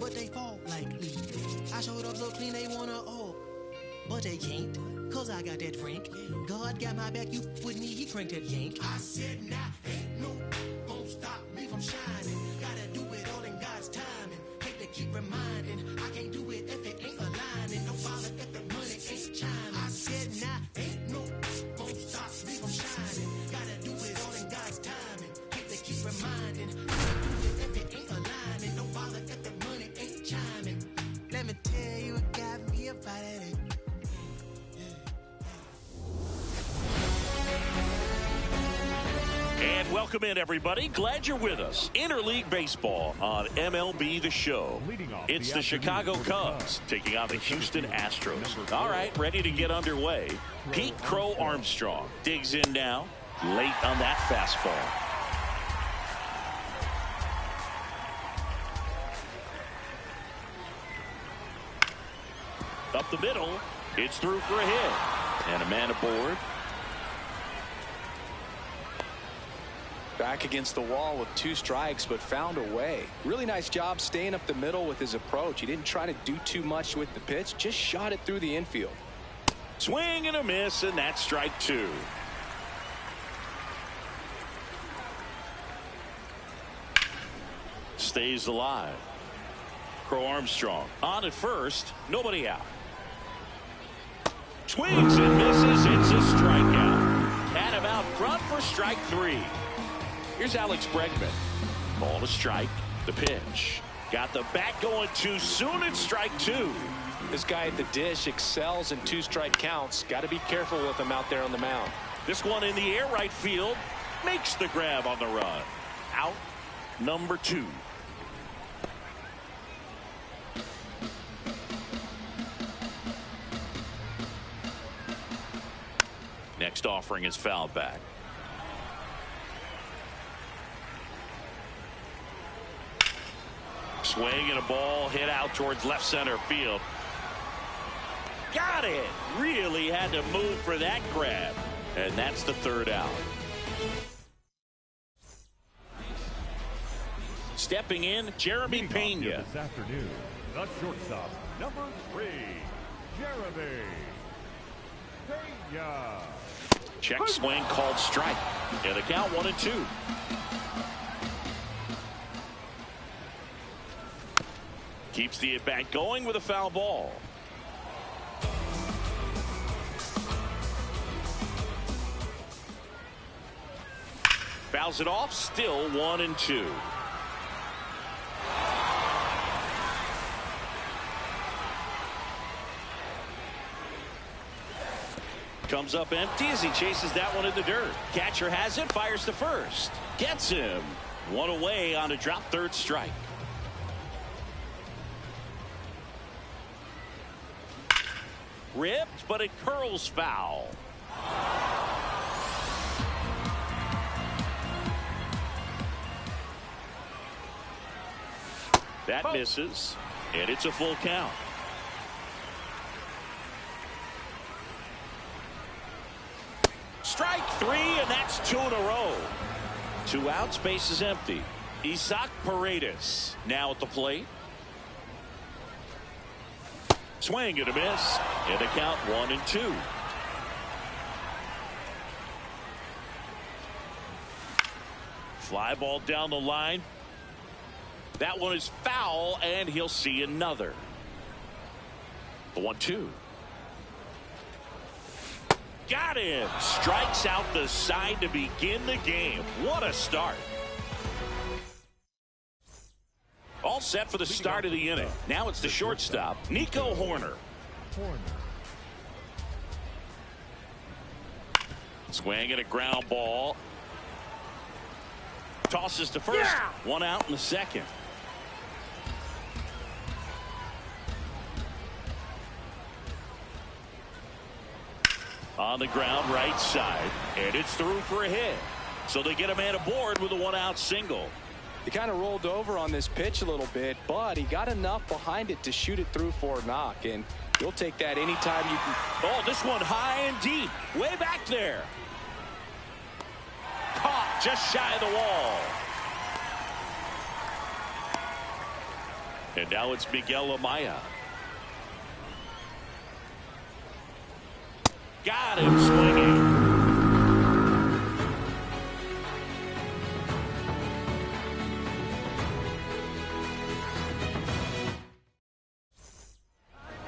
but they fall like leaves. I showed up so clean they wanna but they can't, cause I got that drink. God got my back, you with me, he cranked that yank. I said, nah, ain't no gon' stop me from shining. Gotta do it all in God's timing. Hate to keep reminding, I can't do it if it ain't aligning. No bother if the money ain't chiming. I said, nah, ain't no gon' stop me from shining. Gotta do it all in God's timing. Hate to keep reminding, I can't do it if it ain't aligning. No bother if the money ain't chiming. Let me tell you what got me about it. And welcome in, everybody. Glad you're with us. Interleague Baseball on MLB The Show. It's the Chicago Cubs taking on the Houston Astros. All right, ready to get underway. Pete Crow Armstrong digs in now, late on that fastball. Up the middle, it's through for a hit. And a man aboard. Back against the wall with 2 strikes, but found a way. Really nice job staying up the middle with his approach. He didn't try to do too much with the pitch, just shot it through the infield. Swing and a miss, and that's strike 2. Stays alive. Crow Armstrong on at first, nobody out. Swings and misses, it's a strikeout. Had him out front for strike 3. Here's Alex Bregman. Ball to strike. The pitch. Got the bat going too soon. It's strike 2. This guy at the dish excels in 2-strike counts. Got to be careful with him out there on the mound. This one in the air right field. Makes the grab on the run. Out number 2. Next offering is fouled back. Swing and a ball hit out towards left center field. Got it. Really had to move for that grab. And that's the 3rd out. Stepping in, Jeremy Pena. This afternoon, the shortstop, number 3, Jeremy Pena. Check swing called strike. And the count 1-2. Keeps the at-bat going with a foul ball. Fouls it off, still 1-2. Comes up empty as he chases that one in the dirt. Catcher has it, fires to first. Gets him. One away on a drop 3rd strike. Ripped, but it curls foul. That misses, and it's a full count. Strike 3, and that's 2 in a row. 2 outs, base is empty. Isaac Paredes now at the plate. Swing and a miss, and the count 1-2. Fly ball down the line. That one is foul, and he'll see another. The 1-2. Got him. Strikes out the side to begin the game. What a start. All set for the start of the inning. Now it's the shortstop, Nico Hoerner. Swing and a ground ball. Tosses to first. Yeah. 1 out in the 2nd. On the ground right side, and it's through for a hit. So they get a man aboard with a 1-out single. He kind of rolled over on this pitch a little bit, but he got enough behind it to shoot it through for a knock, and you'll take that anytime you can. Oh, this one high and deep, way back there. Caught just shy of the wall. And now it's Miguel Amaya. Got him swinging.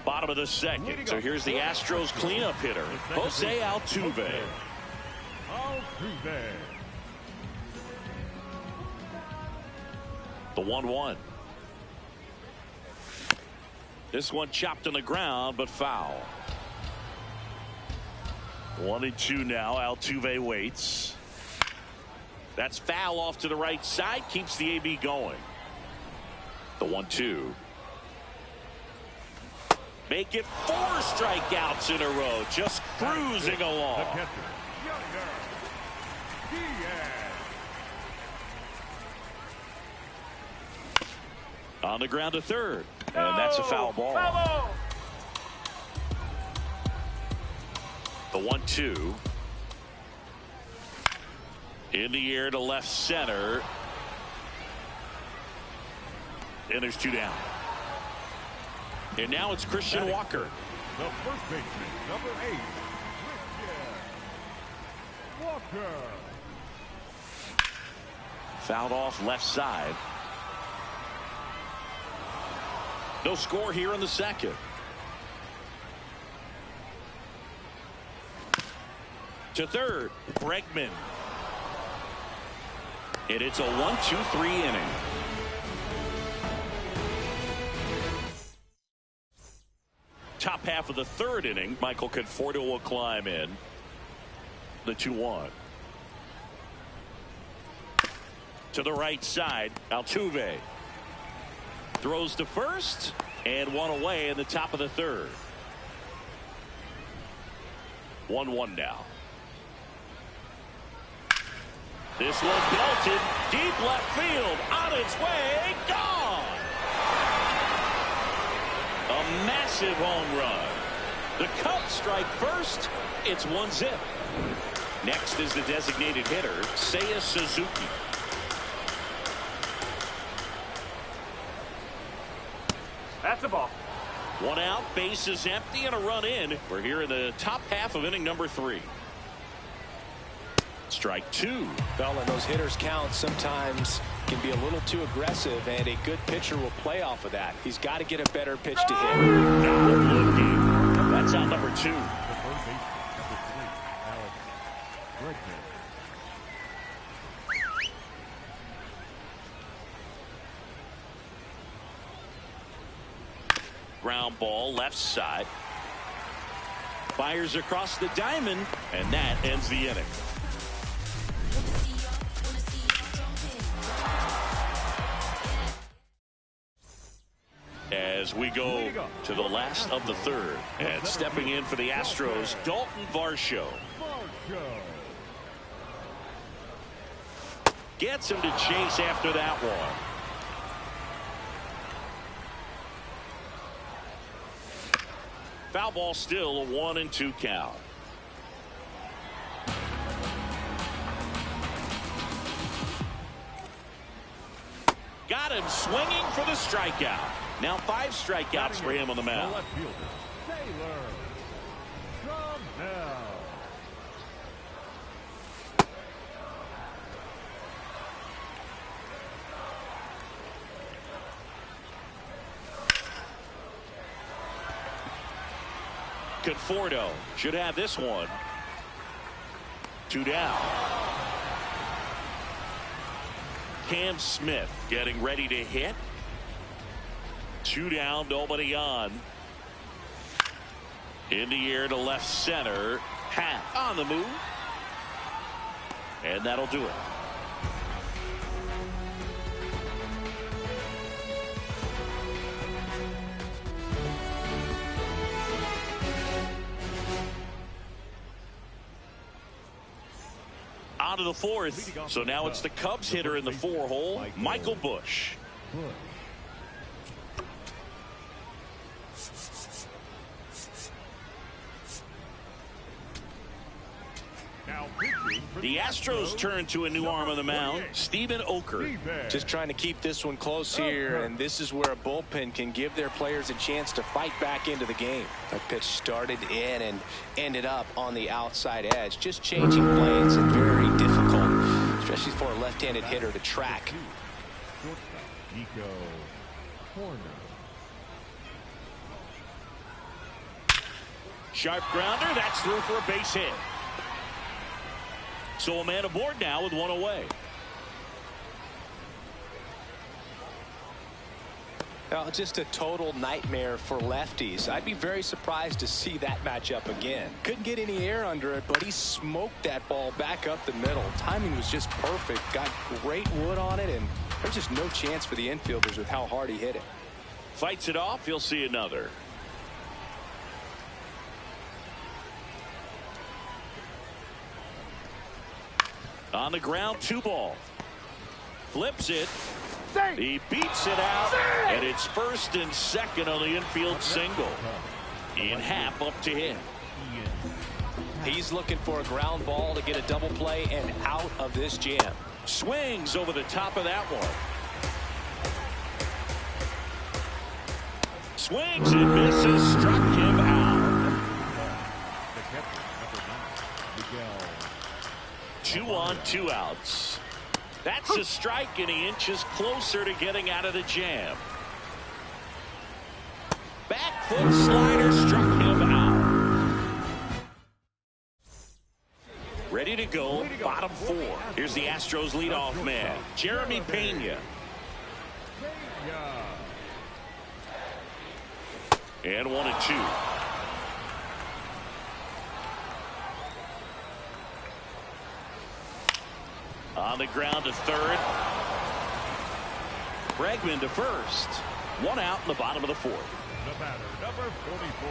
Bottom of the second. So here's the Astros cleanup hitter, Jose Altuve. The 1-1. This one chopped on the ground, but foul. 1-2 now. Altuve waits. That's foul off to the right side. Keeps the AB going. The 1-2. Make it 4 strikeouts in a row. Just cruising along. On the ground to third. And that's a foul ball. The 1-2. In the air to left center. And there's 2 down. And now it's Christian Walker. The first baseman, number 8, Christian Walker. Fouled off left side. No score here in the second. To third, Bregman. And it's a 1-2-3 inning. Top half of the third inning, Michael Conforto will climb in. The 2-1. To the right side, Altuve. Throws to first, and 1 away in the top of the third. 1-1 now. This one belted deep left field, on its way, gone. A massive home run. The Cubs strike first. It's 1-0. Next is the designated hitter, Seiya Suzuki. That's the ball. 1 out, base is empty, and a run in. We're here in the top half of inning number 3. Strike 2. Well, and those hitters count sometimes can be a little too aggressive, and a good pitcher will play off of that. He's got to get a better pitch to hit. That's out number 2. The third baseman, number 3, Alex Bregman. Ground ball left side. Fires across the diamond, and that ends the inning. As we go to the last of the third, and stepping in for the Astros, Dalton Varsho. Gets him to chase after that one. Foul ball, still a 1-2 count. Got him swinging for the strikeout. Now 5 strikeouts for him on the mound. The left fielder, Taylor Trammell. Conforto should have this one. 2 down. Cam Smith getting ready to hit. 2 down, nobody on. In the air to left center. Hat on the move. And that'll do it. On to the 4th. So now it's the Cubs hitter in the 4-hole, Michael Busch. Now The Astros turn to a new arm on the mound, Steven Oker. Just trying to keep this one close here, and this is where a bullpen can give their players a chance to fight back into the game. That pitch started in and ended up on the outside edge. Just changing planes and very difficult, especially for a left-handed hitter to track. Sharp grounder, that's through for a base hit. So a man aboard now with one away. Now, just a total nightmare for lefties. I'd be very surprised to see that matchup again. Couldn't get any air under it, but he smoked that ball back up the middle. Timing was just perfect. Got great wood on it, and there's just no chance for the infielders with how hard he hit it. Fights it off. You'll see another. On the ground, 2 ball. Flips it. He beats it out, and it's first and second on the infield single. Ian Happ up to him. He's looking for a ground ball to get a double play and out of this jam. Swings over the top of that one. Swings and misses, struck him out. 2 on, 2 outs. That's a strike, and he inches closer to getting out of the jam. Back foot slider struck him out. Ready to go, bottom 4. Here's the Astros leadoff man, Jeremy Pena. And 1-2. On the ground to third. Bregman to first. 1 out in the bottom of the 4th. The batter, number 44.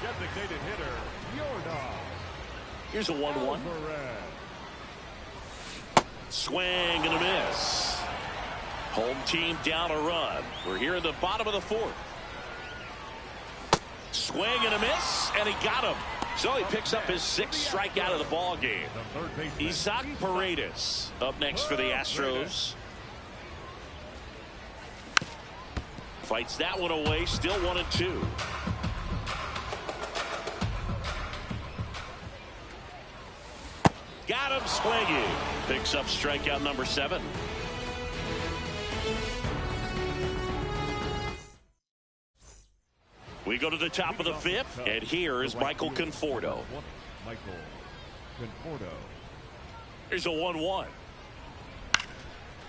Designated hitter, Yordan. Here's a 1-1. Swing and a miss. Home team down a run. We're here in the bottom of the 4th. Swing and a miss, and he got him. So he picks up his 6th strikeout of the ball game. Isaac Paredes up next for the Astros. Fights that one away, still 1-2. Got him swinging. Picks up strikeout number 7. We go to the top of the 5th, and here is Michael Conforto. Here's a 1-1.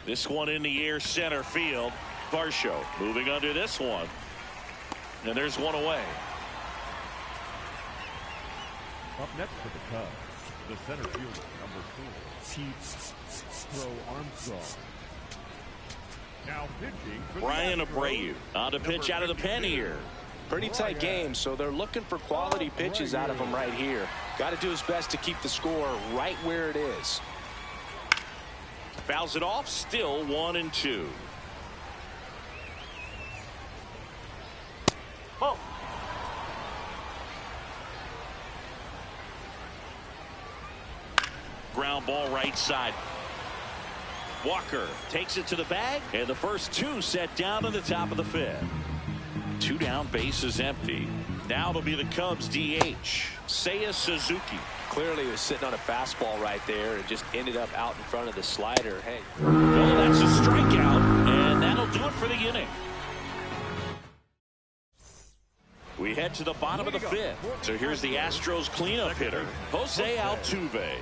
This one in the air, center field. Varsho moving under this one. And there's one away. Up next for the Cubs, the center fielder, number 4, Chief Pro Armstrong. Now pitching for Brian Abreu on to pitch out of the pen here. Pretty tight game, so they're looking for quality pitches out of him right here. Got to do his best to keep the score right where it is. Fouls it off, still 1-2. Oh. Ground ball right side. Walker takes it to the bag, and the first 2 set down to the top of the 5th. 2 down, base is empty. Now it'll be the Cubs DH, Seiya Suzuki. Clearly he was sitting on a fastball right there and just ended up out in front of the slider. Hey. Well, that's a strikeout, and that'll do it for the inning. We head to the bottom of the 5th. So here's the Astros cleanup hitter, Jose Altuve.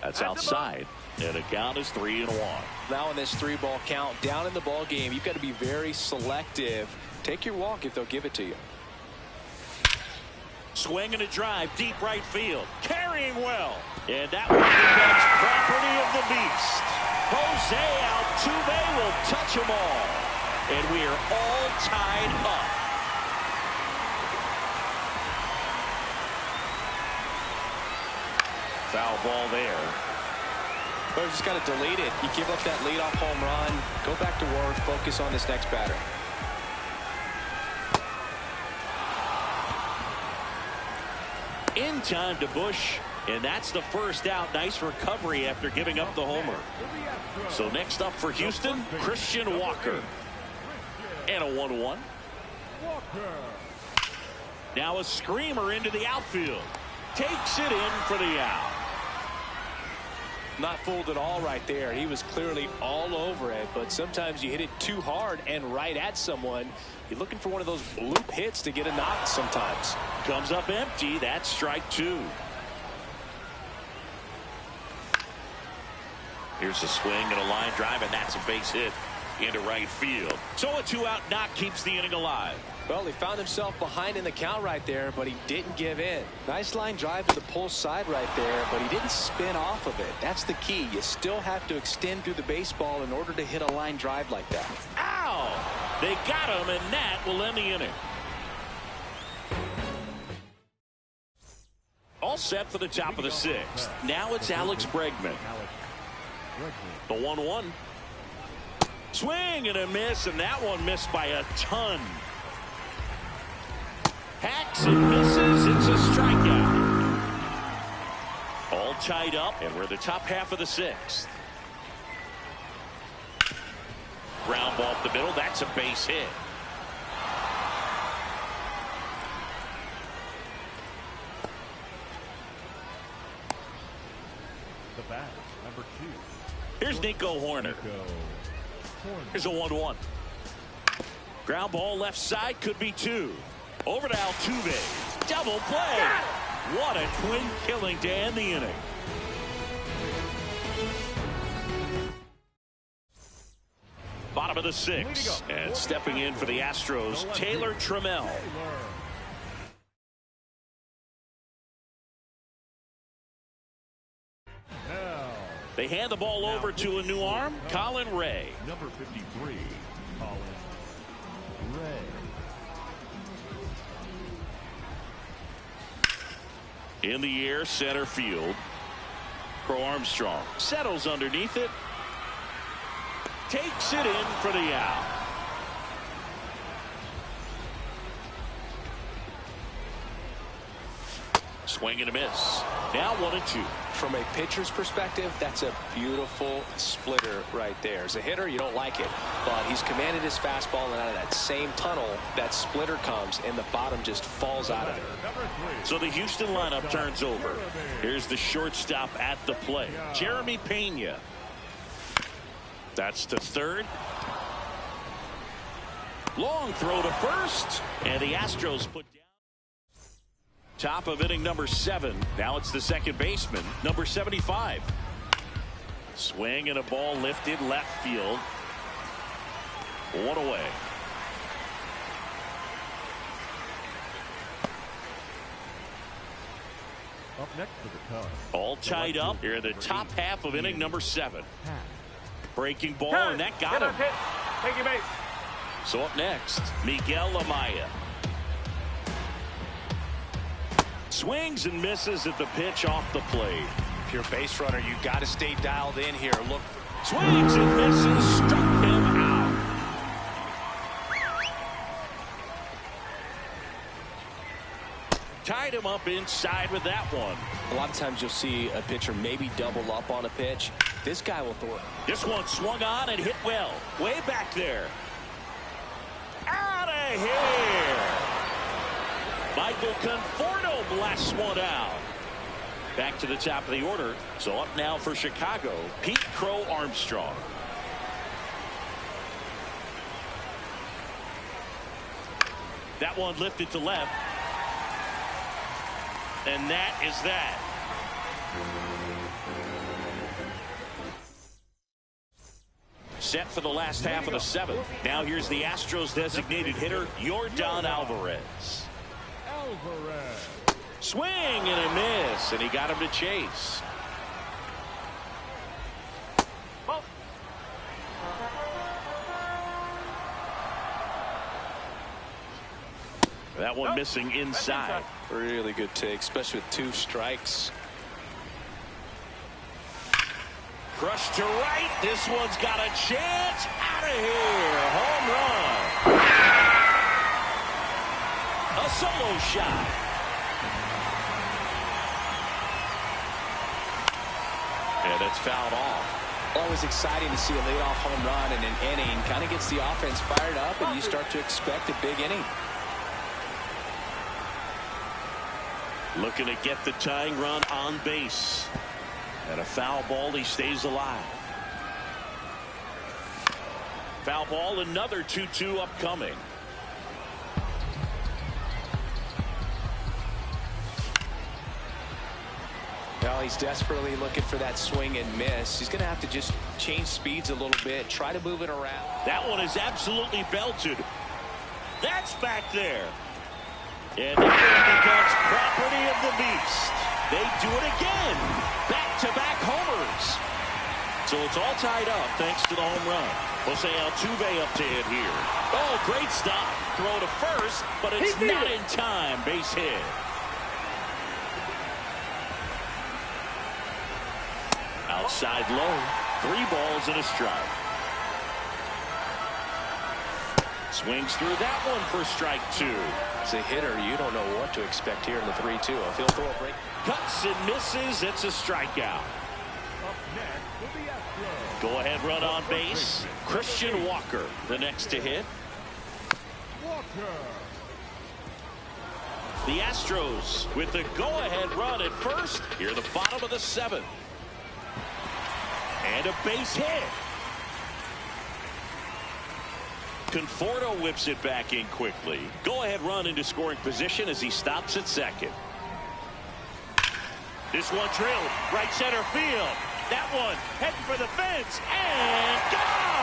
That's outside, and the count is 3-1. Now in this 3-ball count, down in the ball game, you've got to be very selective. Take your walk if they'll give it to you. Swing and a drive, deep right field, carrying well, and that one becomes property of the beast. Jose Altuve will touch them all, and we are all tied up. Foul ball there. But just got to delete it. You give up that leadoff home run. Go back to work. Focus on this next batter. In time to Bush, and that's the first out. Nice recovery after giving up the homer. So next up for Houston, Christian Walker. And a 1-1. Now a screamer into the outfield. Takes it in for the out. Not fooled at all right there. He was clearly all over it, but sometimes you hit it too hard and right at someone. You're looking for one of those bloop hits to get a knock sometimes. Comes up empty. That's strike 2. Here's a swing and a line drive, and that's a base hit into right field. So a 2-out knock keeps the inning alive. Well, he found himself behind in the count right there, but he didn't give in. Nice line drive to the pull side right there, but he didn't spin off of it. That's the key. You still have to extend through the baseball in order to hit a line drive like that. Ow! They got him, and that will end the inning. All set for the top of the 6th. Now it's Alex Bregman. The 1-1. Swing and a miss, and that one missed by a ton. Hacks and misses. It's a strikeout. All tied up, and we're the top half of the 6th. Ground ball up the middle. That's a base hit. The bat, number 2. Here's Nico Horner. Here's a 1-1. Ground ball left side, could be 2. Over to Altuve. Double play. What a twin killing to end the inning. Bottom of the 6th. And stepping in for the Astros, Taylor Trammell. They hand the ball over to a new arm, Colin Ray. Number 53, Colin Ray. In the air, center field. Crow Armstrong settles underneath it. Takes it in for the out. Swing and a miss. Now 1-2. From a pitcher's perspective, that's a beautiful splitter right there. As a hitter, you don't like it, but he's commanded his fastball, and out of that same tunnel, that splitter comes, and the bottom just falls out of it. So the Houston lineup turns over. Here's the shortstop at the plate, Jeremy Pena. That's to third. Long throw to first, and the Astros put down. Top of inning number 7. Now it's the second baseman, number 75. Swing and a ball lifted left field. 1 away. Up next for the Cubs. All tied up here in the top half of inning number 7. Breaking ball, and that got him. Take your base. So up next, Miguel Amaya. Swings and misses at the pitch off the plate. If you're a base runner, you got to stay dialed in here. Look. Swings and misses, struck him out. Tied him up inside with that one. A lot of times you'll see a pitcher maybe double up on a pitch. This guy will throw it. This one swung on and hit well. Way back there. Out of here. Michael Conforto blasts one out. Back to the top of the order. So up now for Chicago, Pete Crow Armstrong. That one lifted to left. And that is that. Set for the last half of the 7th. Now here's the Astros designated hitter, Yordan Alvarez. Swing and a miss, and he got him to chase. That one missing inside. Really good take, especially with 2 strikes. Crushed to right. This one's got a chance. Out of here. Home run. A solo shot. And it's fouled off. Always exciting to see a leadoff home run in an inning. Kind of gets the offense fired up, and you start to expect a big inning. Looking to get the tying run on base. And a foul ball, he stays alive. Foul ball, another 2-2 upcoming. Well, he's desperately looking for that swing and miss. He's going to have to just change speeds a little bit, try to move it around. That one is absolutely belted. That's back there. And it becomes property of the beast. They do it again. Back-to-back homers. So it's all tied up thanks to the home run. Jose Altuve up to hit here. Oh, great stop. Throw to first, but it's not in time. Base hit. Outside low. 3 balls and a strike. Swings through that one for strike 2. As a hitter, you don't know what to expect here in the 3-2. If he'll throw a break. Cuts and misses. It's a strikeout. Up next will be Astros. Go ahead run on base. Christian Walker, the next to hit. Walker. The Astros with the go-ahead run at first. Here the bottom of the 7th. And a base hit. Conforto whips it back in quickly. Go-ahead run into scoring position as he stops at second. This one drilled right center field. That one heading for the fence and gone.